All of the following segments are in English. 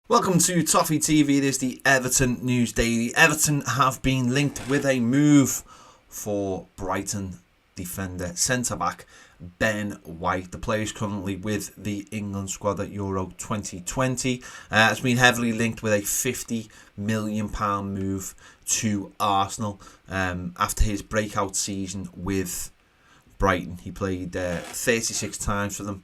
Welcome to Toffee TV. It is the Everton News Daily. Everton have been linked with a move for Brighton defender centre-back Ben White. The player is currently with the England squad at Euro 2020. It's been heavily linked with a £50 million move to Arsenal after his breakout season with Brighton. He played 36 times for them.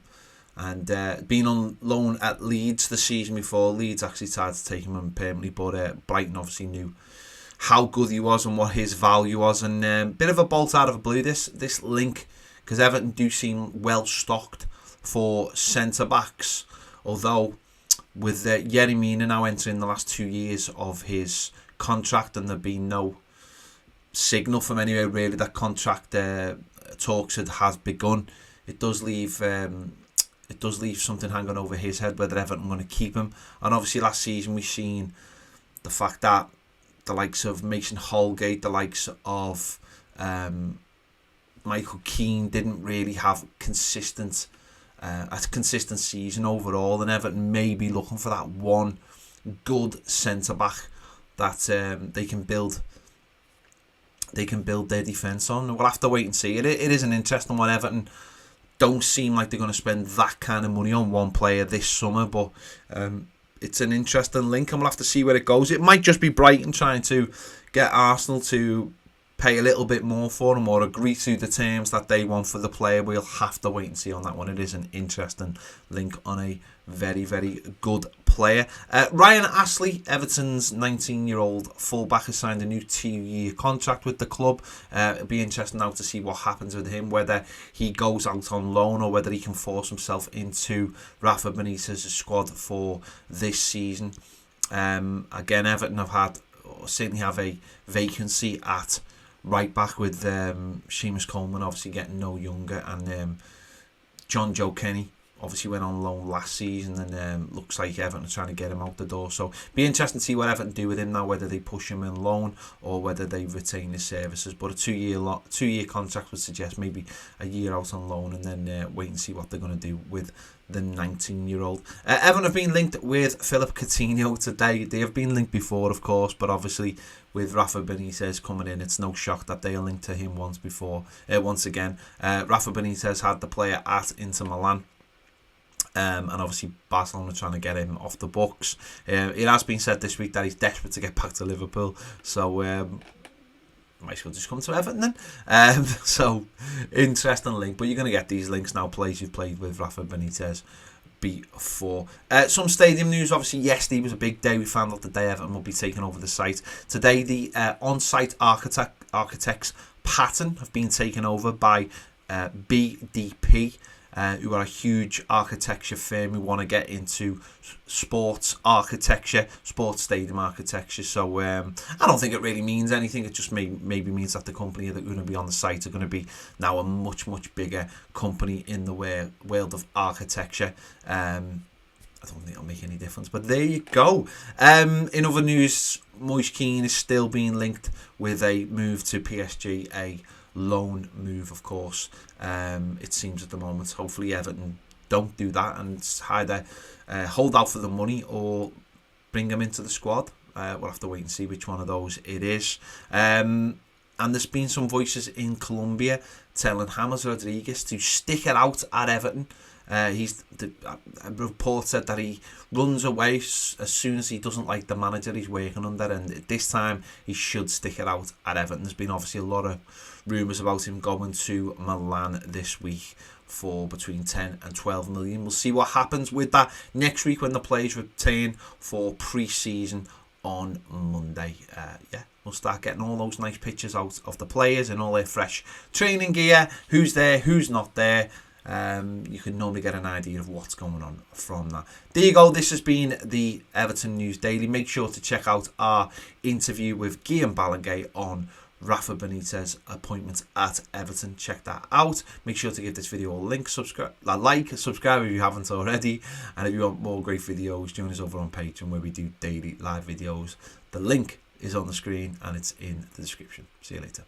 And been on loan at Leeds the season before. Leeds actually tried to take him on permanently, but Brighton obviously knew how good he was and what his value was. And bit of a bolt out of the blue, this link, because Everton do seem well stocked for centre-backs. Although, with Yerry Mina now entering the last 2 years of his contract, and there been no signal from anywhere really that contract talks has begun, it does leave something hanging over his head whether Everton are going to keep him. And obviously last season we've seen the fact that the likes of Mason Holgate, the likes of Michael Keane didn't really have a consistent season overall, and Everton may be looking for that one good centre-back that they can build their defence on. We'll have to wait and see. It is an interesting one. Everton don't seem like they're going to spend that kind of money on one player this summer, but it's an interesting link and we'll have to see where it goes. It might just be Brighton trying to get Arsenal to pay a little bit more for him or agree to the terms that they want for the player. We'll have to wait and see on that one. It is an interesting link on a very, very good player. Ryan Astley, Everton's 19-year-old fullback, has signed a new 2-year contract with the club. It'll be interesting now to see what happens with him, whether he goes out on loan or whether he can force himself into Rafa Benitez's squad for this season. Again, Everton certainly have a vacancy at right back with Seamus Coleman obviously getting no younger, and John Joe Kenny obviously went on loan last season, and looks like Everton are trying to get him out the door. So be interesting to see what Everton do with him now, whether they push him in loan or whether they retain his services. But a two-year contract would suggest maybe a year out on loan, and then wait and see what they're going to do with the 19-year-old. Everton have been linked with Philip Coutinho today. They have been linked before, of course, but obviously with Rafa Benitez coming in, it's no shock that they are linked to him once again. Rafa Benitez had the player at Inter Milan. And obviously Barcelona trying to get him off the books. It has been said this week that he's desperate to get back to Liverpool, so might as well just come to Everton then. So interesting link, but you're going to get these links now, players you've played with Rafa Benitez before. Some stadium news. Obviously yesterday was a big day. We found out the day Everton will be taking over the site. Today the on-site architects pattern have been taken over by BDP, who are a huge architecture firm who want to get into sports architecture, sports stadium architecture. So I don't think it really means anything. It just maybe means that the company that are going to be on the site are going to be now a much, much bigger company in the world of architecture. I don't think it'll make any difference, but there you go. In other news, Moise Kean is still being linked with a move to PSG, a loan move, of course. It seems at the moment. Hopefully Everton don't do that and either hold out for the money or bring him into the squad. We'll have to wait and see which one of those it is. And there's been some voices in Colombia telling James Rodriguez to stick it out at Everton. A report said that he runs away as soon as he doesn't like the manager he's working under, and this time he should stick it out at Everton. There's been obviously a lot of rumours about him going to Milan this week for between 10 and 12 million. We'll see what happens with that next week when the players return for pre-season on Monday. We'll start getting all those nice pictures out of the players and all their fresh training gear, who's there, who's not there. You can normally get an idea of what's going on from that. There you go. This has been the Everton News Daily. Make sure to check out our interview with Guillaume Balaguer on Rafa Benitez's appointment at Everton. Check that out. Make sure to give this video a subscribe if you haven't already. And if you want more great videos, join us over on Patreon where we do daily live videos. The link is on the screen and it's in the description. See you later.